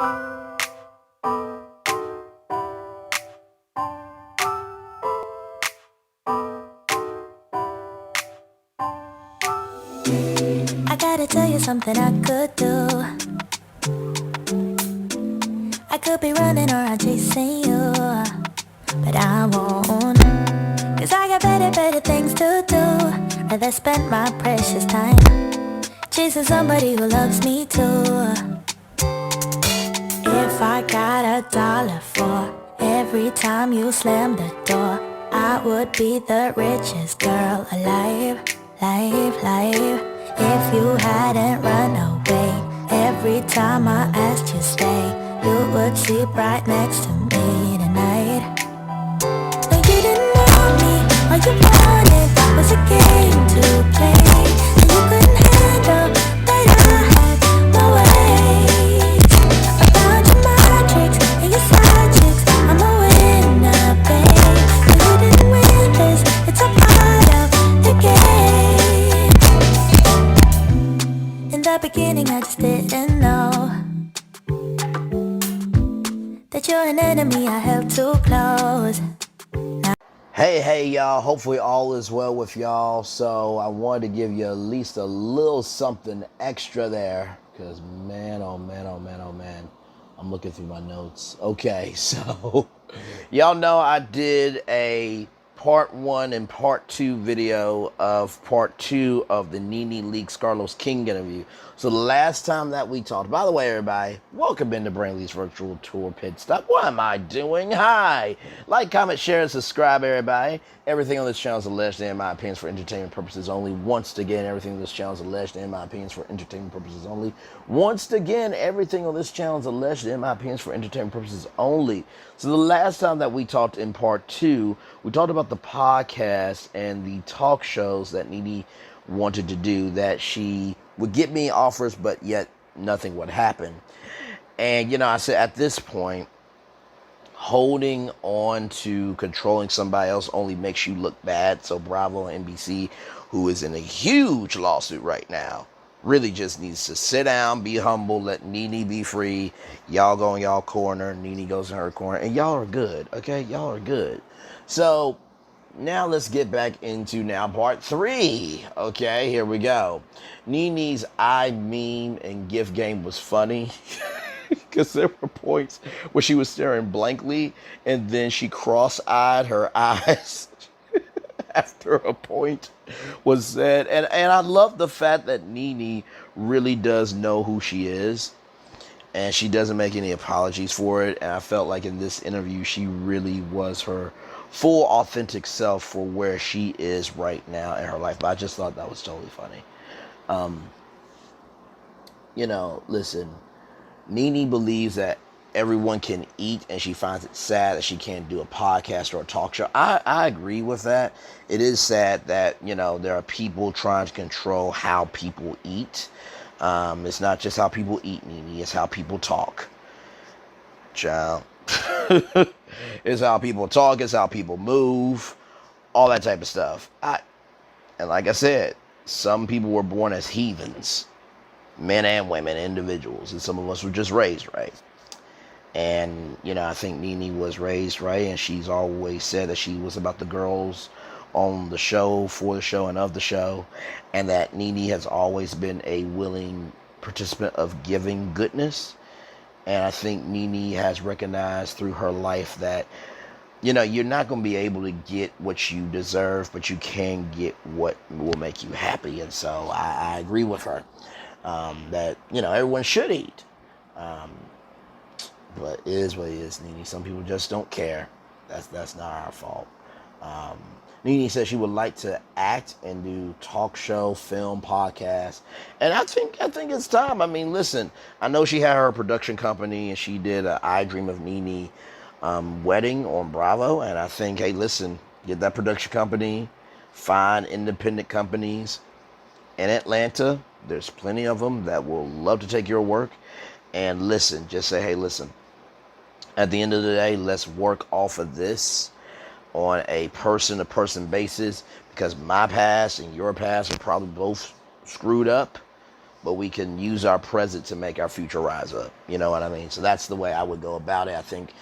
I gotta tell you something I could do. I could be running around chasing you, but I won't. Cause I got better things to do. Rather spend my precious time chasing somebody who loves me too. If I got $1 for every time you slam the door, I would be the richest girl alive, live. If you hadn't run away every time I asked you stay, you would sleep right next to me tonight. No, you didn't want me, all you wanted was a game to play, and you couldn't handle that I had my way. I found your magic and your side chicks, I'm a winner, babe. No, you didn't win this, it's a part of the game. In the beginning I just didn't know that you're an enemy I held too close. Hey, y'all. Hopefully all is well with y'all. So I wanted to give you at least a little something extra there. Because man, oh man. I'm looking through my notes. Okay, so y'all know I did a part 1 and part 2 video of part 2 of the Nene Leakes Carlos King interview. So the last time that we talked, by the way, everybody, welcome into Brainley's virtual tour pit stop. What am I doing? Hi. Like, comment, share, and subscribe, everybody. Everything on this channel is alleged in my opinions for entertainment purposes only. Once again, everything on this channel is alleged in my opinions for entertainment purposes only. Once again, everything on this channel is alleged in my opinions for entertainment purposes only. So the last time that we talked in part 2, we talked about the podcast and the talk shows that Nene wanted to do, that she would get me offers, but yet nothing would happen. And, I said at this point, holding on to controlling somebody else only makes you look bad. So Bravo and NBC, who is in a huge lawsuit right now, really just needs to sit down, be humble, let Nene be free. Y'all go in y'all corner, Nene goes in her corner, and y'all are good, okay? Y'all are good. So now let's get back into part 3. Okay, here we go. Nene's I meme and gift game was funny. Because there were points where she was staring blankly and then she cross-eyed her eyes after a point was said. And I love the fact that Nene really does know who she is and she doesn't make any apologies for it. And I felt like in this interview she really was her full authentic self for where she is right now in her life. But I just thought that was totally funny. Listen, Nene believes that everyone can eat, and she finds it sad that she can't do a podcast or a talk show. I agree with that. It is sad that, there are people trying to control how people eat. It's not just how people eat, Nene. It's how people talk. Child. It's how people talk. It's how people move. All that type of stuff. And like I said, some people were born as heathens. Men and women, individuals, and some of us were just raised right. And, I think Nene was raised right, and she's always said that she was about the girls on the show, for the show, and of the show, and that Nene has always been a willing participant of giving goodness. And I think Nene has recognized through her life that, you're not going to be able to get what you deserve, but you can get what will make you happy. And so I agree with her. That everyone should eat, but it is what it is, Nene. Some people just don't care. That's not our fault. Nene says she would like to act and do talk show, film, podcast, and I think it's time. I mean, listen, I know she had her production company and she did a I Dream of Nene wedding on Bravo, and I think, hey, listen, get that production company, find independent companies in Atlanta. There's plenty of them that will love to take your work. And listen, just say, hey, listen, at the end of the day, let's work off of this on a person-to-person basis, because my past and your past are probably both screwed up. but we can use our present to make our future rise up. You know what I mean? So that's the way I would go about it. I think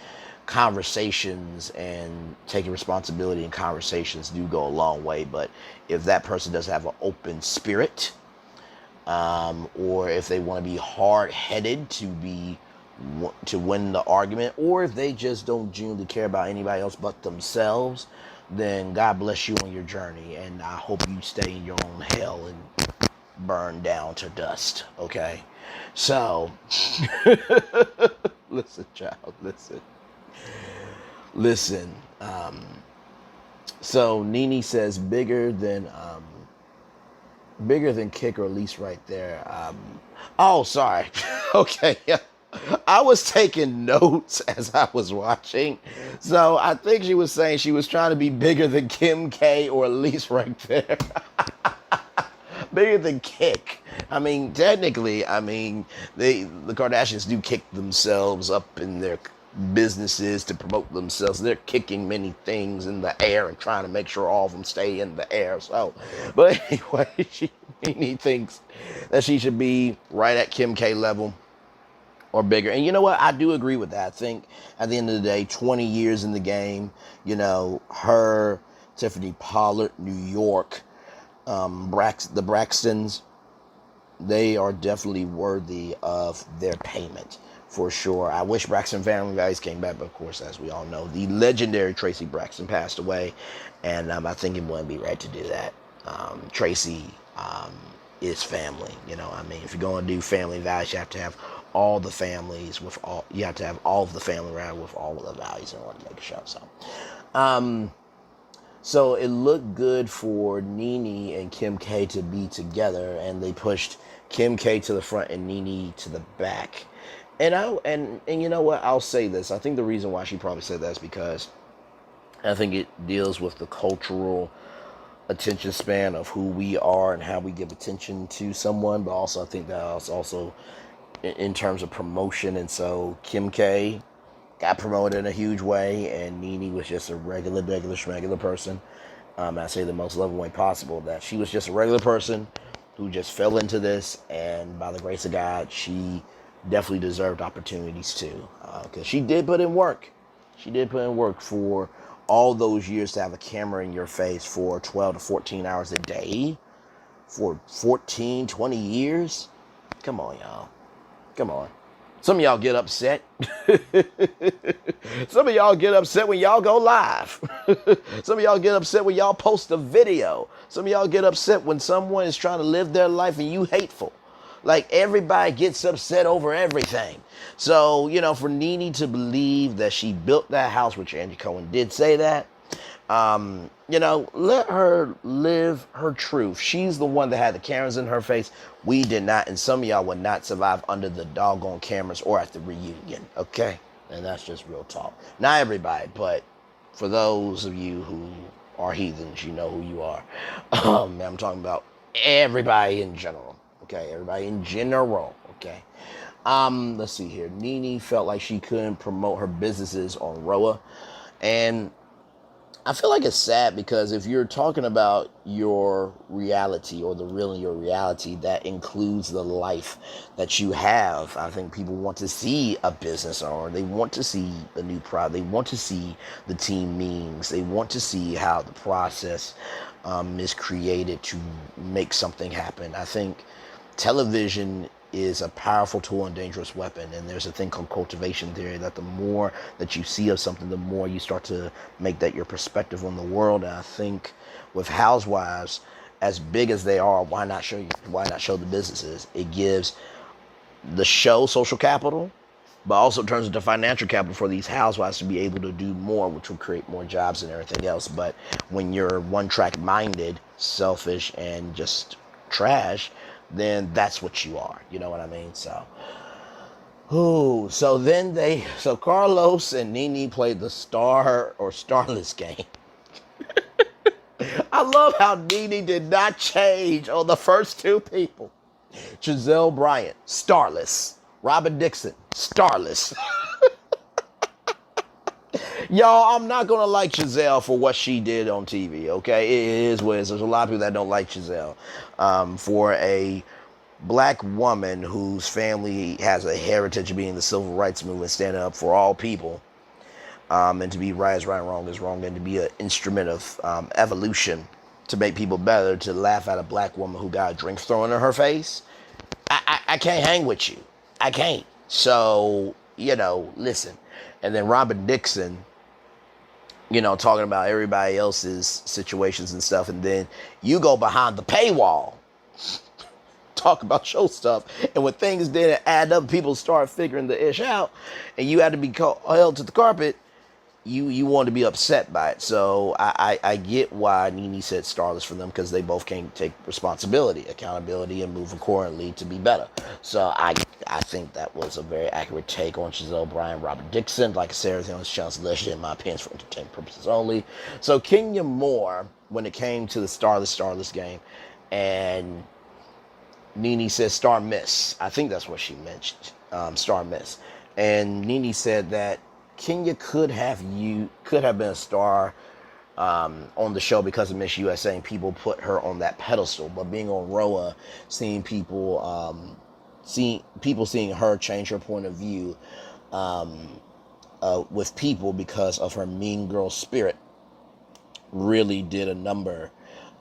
conversations and taking responsibility in conversations do go a long way. But if that person does have an open spirit, or if they want to be hard-headed to win the argument, or if they just don't genuinely care about anybody else but themselves, then God bless you on your journey, and I hope you stay in your own hell and burn down to dust. Okay, so listen, child, listen. So Nene says bigger than kick, or at least right there. Oh, sorry. Okay, yeah. I was taking notes as I was watching. So I think she was saying she was trying to be bigger than Kim K, or at least right there. Bigger than kick. I mean, technically, the Kardashians do kick themselves up in their businesses to promote themselves. They're kicking many things in the air and trying to make sure all of them stay in the air. So, but anyway, Nene thinks that she should be right at Kim K level or bigger. And you know what? I do agree with that. I think at the end of the day, 20 years in the game, her, Tiffany Pollard, New York, the Braxtons, they are definitely worthy of their payment for sure. I wish Braxton Family Values came back, but of course, as we all know, the legendary Tracy Braxton passed away, and I think it wouldn't be right to do that. Tracy is family. If you're going to do family values, you have to have all the families with all. You have to have all of the family around with all of the values in order to make a show. So it looked good for Nene and Kim K to be together, and they pushed Kim K to the front and Nene to the back. And you know what? I'll say this. I think the reason why she probably said that is because I think it deals with the cultural attention span of who we are and how we give attention to someone, but also I think that's also in terms of promotion. And so Kim K got promoted in a huge way, and Nene was just a regular schmegular person. I say the most loving way possible, that she was just a regular person who just fell into this, and by the grace of God, she definitely deserved opportunities too, because she did put in work. She did put in work for all those years to have a camera in your face for 12 to 14 hours a day for 14, 20 years. Come on, y'all. Come on. Some of y'all get upset. Some of y'all get upset when y'all go live. Some of y'all get upset when y'all post a video. Some of y'all get upset when someone is trying to live their life and you hateful. Like, everybody gets upset over everything. So, for Nene to believe that she built that house, which Angie Cohen did say that, let her live her truth. She's the one that had the cameras in her face. We did not, and some of y'all would not survive under the doggone cameras or at the reunion, okay? And that's just real talk. Not everybody, but for those of you who are heathens, you know who you are. I'm talking about everybody in general. Okay, everybody in general, okay? Let's see here. Nene felt like she couldn't promote her businesses on Roa. And I feel like it's sad, because if you're talking about your reality, or the real in your reality, that includes the life that you have. I think people want to see a business owner. They want to see the new product. They want to see the team meetings. They want to see how the process is created to make something happen. I think television is a powerful tool and dangerous weapon, and there's a thing called cultivation theory, that the more that you see of something, the more you start to make that your perspective on the world. And I think with Housewives, as big as they are, why not show the businesses? It gives the show social capital, but also turns into financial capital for these housewives to be able to do more, which will create more jobs and everything else. But when you're one-track minded, selfish, and just trash, then that's what you are. You know what I mean? So Carlos and Nene played the star or starless game. I love how Nene did not change on the first two people. Giselle Bryant, starless. Robin Dixon, starless. Y'all, I'm not going to like Giselle for what she did on TV, okay? It is what it is. There's a lot of people that don't like Giselle for a black woman whose family has a heritage of being the civil rights movement, standing up for all people, and to be right is right, wrong is wrong, and to be an instrument of evolution to make people better, to laugh at a black woman who got a drink thrown in her face. I can't hang with you. I can't. So, listen. And then Robin Dixon, talking about everybody else's situations and stuff. And then you go behind the paywall, talk about show stuff. And when things didn't add up, people start figuring the ish out, and you had to be held to the carpet. You want to be upset by it. So I get why Nene said starless for them, because they both can't take responsibility, accountability, and move accordingly to be better. So I think that was a very accurate take on Giselle Bryant, Robert Dixon. Like I said, everything on this channel is alleged, in my opinion, for entertainment purposes only. So Kenya Moore, when it came to the starless game, and Nene said star miss. I think that's what she mentioned, star miss. And Nene said that Kenya could have been a star on the show because of Miss USA, and people put her on that pedestal. But being on Roa, seeing seeing her change her point of view with people because of her mean girl spirit really did a number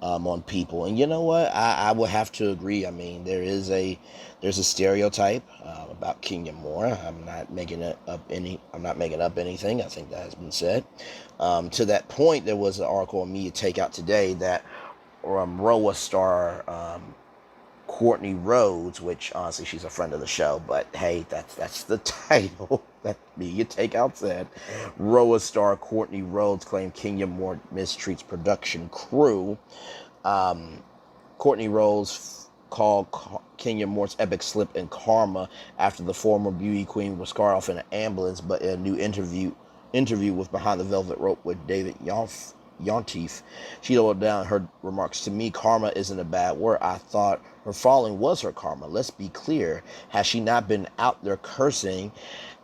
on people. And you know what? I will have to agree. I mean, there's a stereotype about Kenya Moore. I'm not making up anything. I think that has been said. To that point, there was an article on Media Takeout today that Roa star Courtney Rhodes, which honestly she's a friend of the show, but hey, that's the title that Media Takeout said. Roa star Courtney Rhodes claimed Kenya Moore mistreats production crew. Courtney Rhodes called Kenya Moore's epic slip in karma after the former beauty queen was carted off in an ambulance, but in a new interview with Behind the Velvet Rope with David Yontif, she lowered down her remarks. To me, karma isn't a bad word. I thought her falling was her karma. Let's be clear. Has she not been out there cursing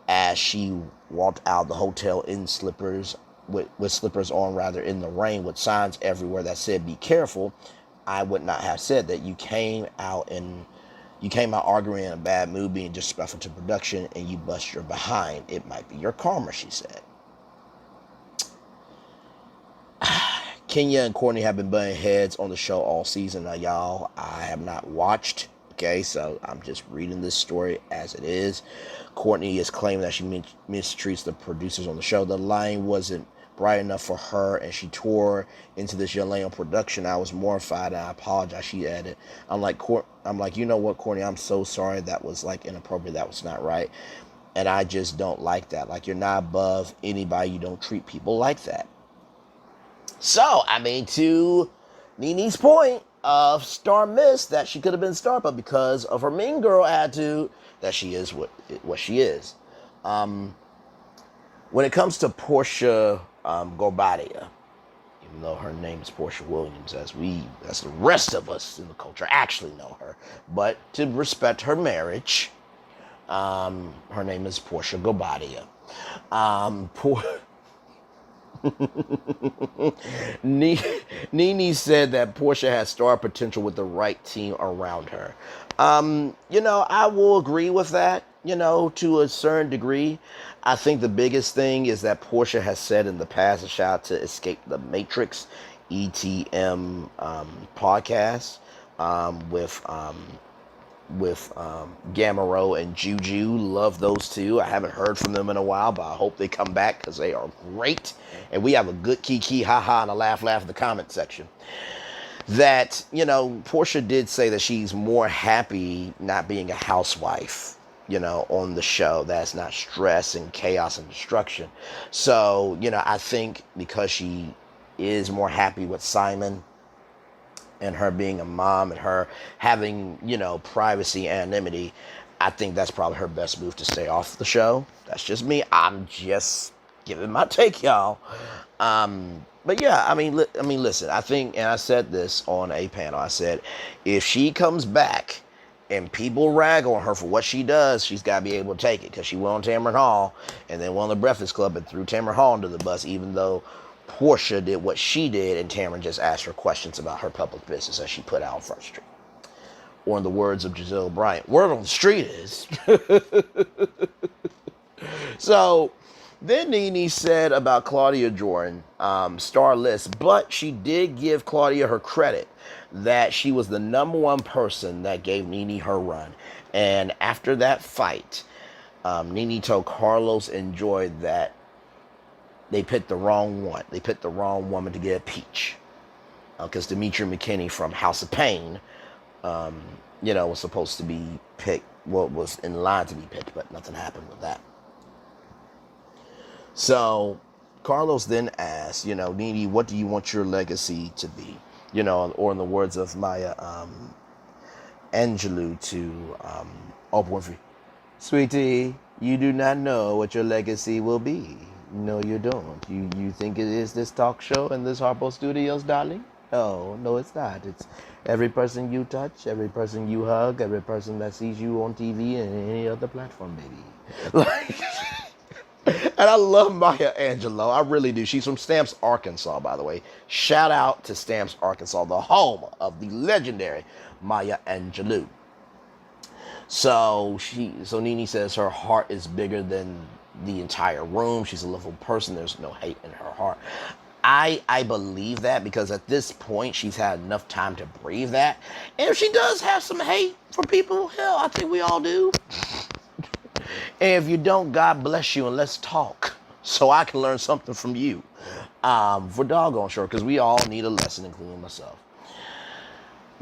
as she walked out of the hotel in slippers, with slippers on, rather, in the rain, with signs everywhere that said be careful? I would not have said that. You came out arguing in a bad mood, being disrespectful to production, and you bust your behind. It might be your karma, she said. Kenya and Courtney have been butting heads on the show all season. Now, y'all, I have not watched, okay, so I'm just reading this story as it is. Courtney is claiming that she mistreats the producers on the show. The line wasn't bright enough for her, and she tore into this young lady on production. I was mortified, and I apologize, she added. I'm like, you know what, Courtney, I'm so sorry. That was, inappropriate. That was not right. And I just don't like that. Like, you're not above anybody. You don't treat people like that. So, I mean, to Nene's point of star miss, that she could have been star, but because of her mean girl attitude, that she is what she is. When it comes to Portia Gobadia, even though her name is Portia Williams, as the rest of us in the culture actually know her, but to respect her marriage, her name is Portia Gobadia. Nene said that Portia has star potential with the right team around her. I will agree with that, to a certain degree. I think the biggest thing is that Portia has said in the past, a shout out to Escape the Matrix, ETM podcast, with Gamero and Juju. Love those two. I haven't heard from them in a while, but I hope they come back because they are great. And we have a good kiki, haha, and a laugh in the comment section. That, Portia did say that she's more happy not being a housewife, on the show. That's not stress and chaos and destruction. So, I think because she is more happy with Simon and her being a mom and her having, privacy, anonymity, I think that's probably her best move to stay off the show. That's just me. I'm just giving my take, y'all. But yeah, I mean, listen, I think, and I said this on a panel, I said, if she comes back and people rag on her for what she does, she's got to be able to take it, because she went on Tamron Hall and then won the Breakfast Club and threw Tamron Hall under the bus, even though Portia did what she did, and Tamron just asked her questions about her public business as she put out on Front Street. Or in the words of Giselle Bryant, word on the street is. So then Nene said about Claudia Jordan, starless, but she did give Claudia her credit that she was the number one person that gave Nene her run. And after that fight, Nene told Carlos and Joy that they picked the wrong one. They picked the wrong woman to get Peach. Because Demetria McKinney from House of Pain, was supposed to be picked, well, was in line to be picked, but nothing happened with that. So Carlos then asked, Nene, what do you want your legacy to be? Or in the words of Maya Angelou to Oprah Winfrey, sweetie, you do not know what your legacy will be. No, you don't. You think it is this talk show and this Harpo Studios, darling? No, it's not. It's every person you touch, every person you hug, every person that sees you on TV and any other platform, baby. Like, and I love Maya Angelou. I really do. She's from Stamps, Arkansas, by the way. Shout out to Stamps, Arkansas, the home of the legendary Maya Angelou. So Nene says her heart is bigger than the entire room. She's a lovable person. There's no hate in her heart. I believe that because at this point she's had enough time to breathe that. And if she does have some hate for people, hell, I think we all do. And if you don't, God bless you, and let's talk so I can learn something from you. For doggone sure, because we all need a lesson, including myself.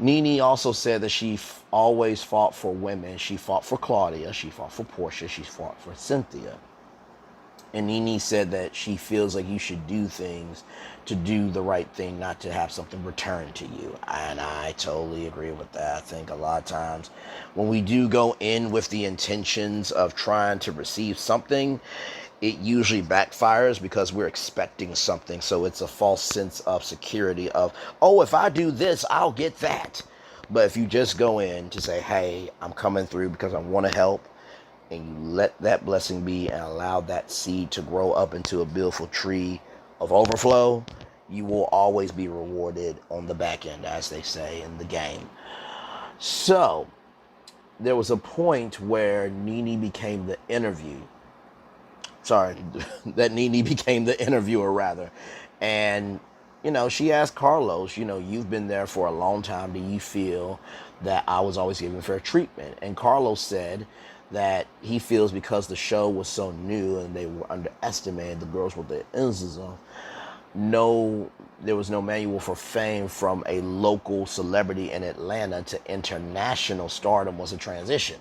Nene also said that she always fought for women. She fought for Claudia. She fought for Portia. She fought for Cynthia. And Nene said that she feels like you should do things to do the right thing, not to have something returned to you. And I totally agree with that. I think a lot of times when we do go in with the intentions of trying to receive something, it usually backfires because we're expecting something. So it's a false sense of security of, oh, if I do this, I'll get that. But if you just go in to say, hey, I'm coming through because I want to help, and you let that blessing be and allow that seed to grow up into a beautiful tree of overflow, you will always be rewarded on the back end, as they say in the game. So there was a point where Nene became the interviewer, rather. And, she asked Carlos, you've been there for a long time. Do you feel that I was always given fair treatment? And Carlos said that he feels because the show was so new and they were underestimated, the girls with the N's on, there was no manual for fame from a local celebrity in Atlanta to international stardom was a transition.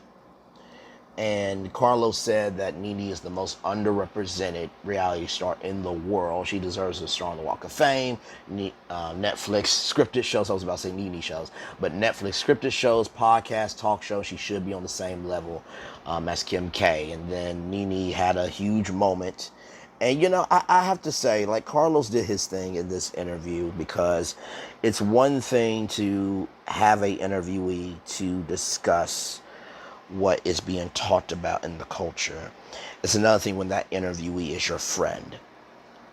And Carlos said that Nene is the most underrepresented reality star in the world. She deserves a star on the Walk of Fame. Netflix scripted shows, I was about to say Nene shows, but Netflix scripted shows, podcasts, talk shows, she should be on the same level as Kim K. And then Nene had a huge moment. And, I have to say, like, Carlos did his thing in this interview because it's one thing to have a interviewee to discuss what is being talked about in the culture. It's another thing when that interviewee is your friend.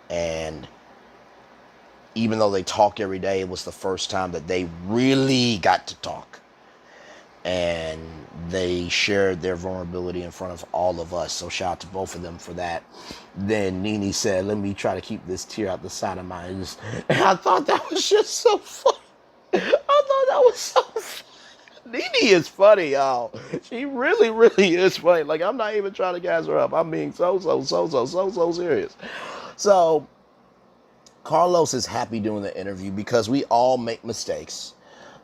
And even though they talk every day, it was the first time that they really got to talk. And they shared their vulnerability in front of all of us. So shout out to both of them for that. Then Nene said, let me try to keep this tear out the side of my eyes. And I thought that was just so funny. I thought that was so funny. Nene is funny, y'all. She really, really is funny. Like, I'm not even trying to gas her up. I'm being so serious. So, Carlos is happy doing the interview because we all make mistakes.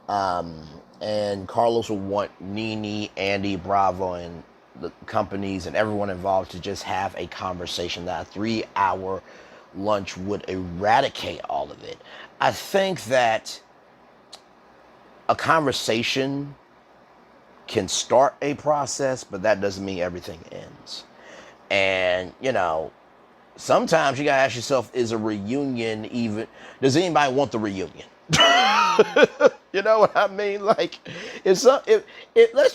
And Carlos will want Nene, Andy, Bravo, and the companies and everyone involved to just have a conversation. That a 3-hour lunch would eradicate all of it. I think that a conversation can start a process, but that doesn't mean everything ends. And, sometimes you gotta ask yourself, is a reunion even, does anybody want the reunion? You know what I mean? Like, let's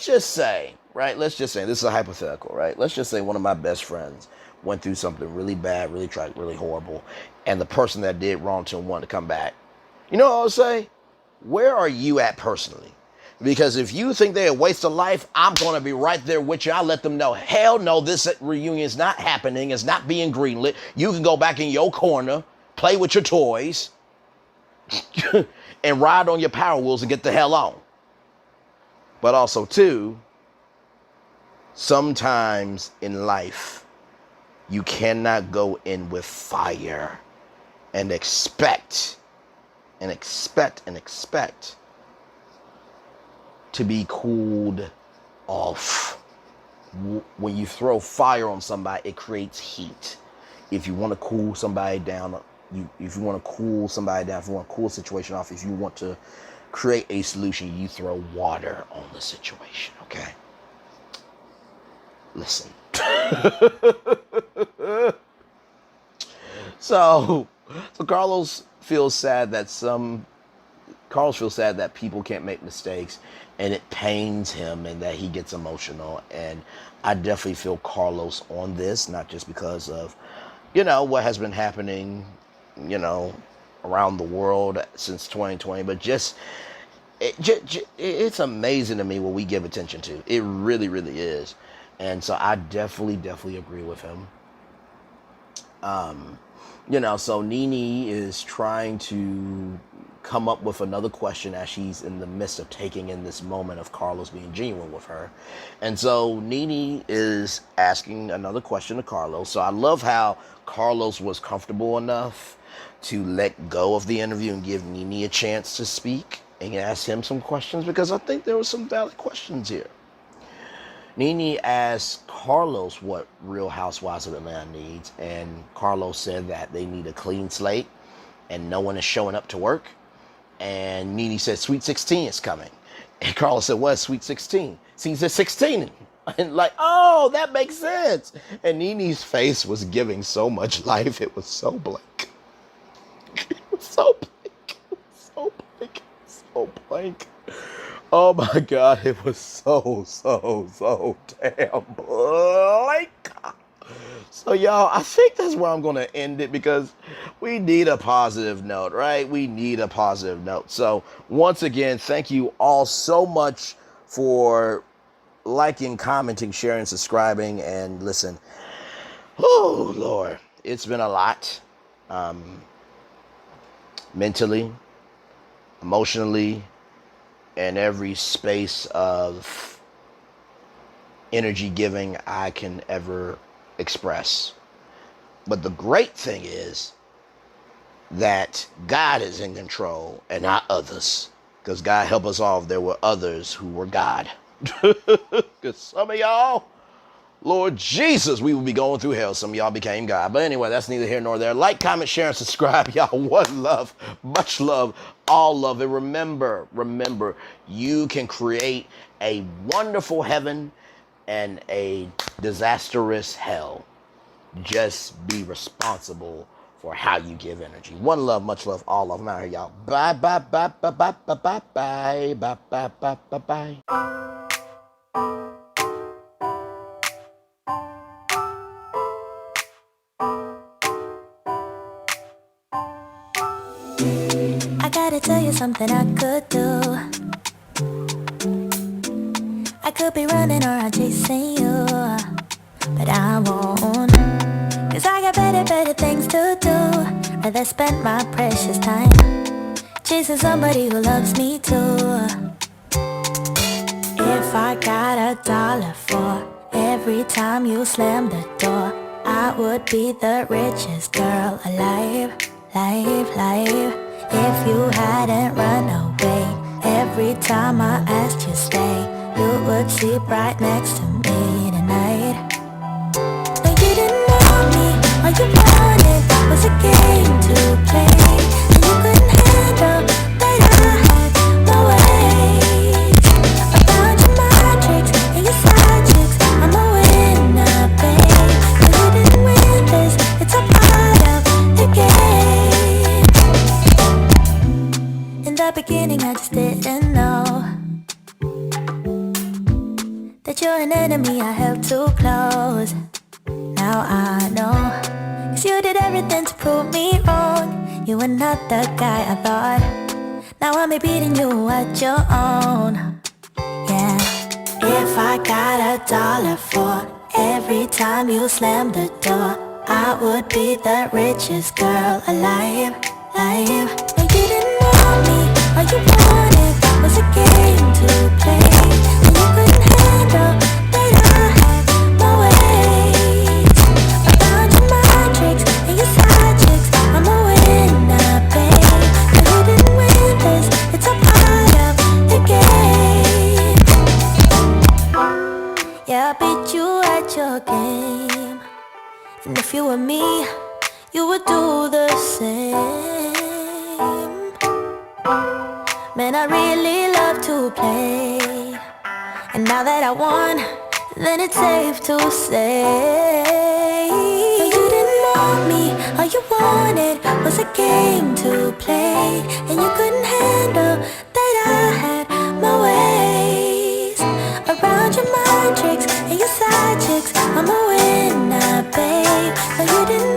just say, this is a hypothetical, right? Let's just say one of my best friends went through something really bad, really tragic, really horrible, and the person that did wrong to him wanted to come back. You know what I would say? Where are you at personally? Because if you think they're a waste of life, I'm going to be right there with you. I'll let them know, hell no, this reunion is not happening. It's not being greenlit. You can go back in your corner, play with your toys, and ride on your Power Wheels and get the hell on. But also, too, sometimes in life, you cannot go in with fire and expect to be cooled off. When you throw fire on somebody, it creates heat. If you want to cool somebody down, if you want to cool somebody down, if you want to cool a situation off, if you want to create a solution, you throw water on the situation, okay? Listen. So Carlos feels sad that people can't make mistakes, and it pains him and that he gets emotional. And I definitely feel Carlos on this, not just because of, what has been happening, around the world since 2020, but it's amazing to me what we give attention to. It really, really is. And so I definitely agree with him. So Nene is trying to come up with another question as she's in the midst of taking in this moment of Carlos being genuine with her. And so Nene is asking another question to Carlos. So I love how Carlos was comfortable enough to let go of the interview and give Nene a chance to speak and ask him some questions, because I think there were some valid questions here. Nene asked Carlos what Real Housewives of Atlanta needs, and Carlos said that they need a clean slate and no one is showing up to work. And Nene said Sweet 16 is coming. And Carlos said, what is Sweet 16? Seems there's 16. And like, oh, that makes sense. And Nene's face was giving so much life. It was so blank. It was so blank. It was so blank. It was so blank. Oh my God, it was so damn blank. So y'all, I think that's where I'm going to end it, because we need a positive note, right? We need a positive note. So once again, thank you all so much for liking, commenting, sharing, subscribing, and listen. Oh, Lord, it's been a lot. Mentally, emotionally, and every space of energy giving I can ever express. But the great thing is that God is in control and not others. Because God help us all if there were others who were God. Because some of y'all, Lord Jesus, we would be going through hell. Some of y'all became God. But anyway, that's neither here nor there. Like, comment, share, and subscribe. Y'all, one love, much love, all love. And remember, you can create a wonderful heaven and a disastrous hell. Just be responsible for how you give energy. One love, much love, all love. I'm out here, y'all. Bye, bye, bye, bye, bye, bye, bye, bye, bye, bye, bye, bye, bye. I gotta tell you something I could do. I could be running around chasing you, but I won't. Cause I got better things to do. Rather spend my precious time chasing somebody who loves me too. If I got $1 for every time you slam the door, I would be the richest girl alive. If you hadn't run away every time I asked you stay, you would sleep right next to me tonight. But you didn't want me, all you wanted was a game to play, and you couldn't handle that I had my ways. I found your magic and your side chicks, I'm a winner, babe. But you didn't win this, it's a part of the game. In the beginning I just didn't know that you're an enemy I held too close. Now I know, cause you did everything to prove me wrong. You were not the guy I thought. Now I'm beating you at your own. If I got $1 for every time you slam the door, I would be the richest girl alive, alive. No, you didn't want me, all you wanted was a game to play, and you couldn't handle that I had my ways. Around your mind tricks and your side chicks, I'm a winner, babe. No, you didn't win this, it's a part of the game. Yeah, I beat you at your game, and if you were me, you would do the same. Man, I really love to play, and now that I won, then it's safe to say, no, you didn't want me, all you wanted was a game to play, and you couldn't handle that I had my ways. Around your mind tricks and your side chicks, I'm a winner, babe. No, you didn't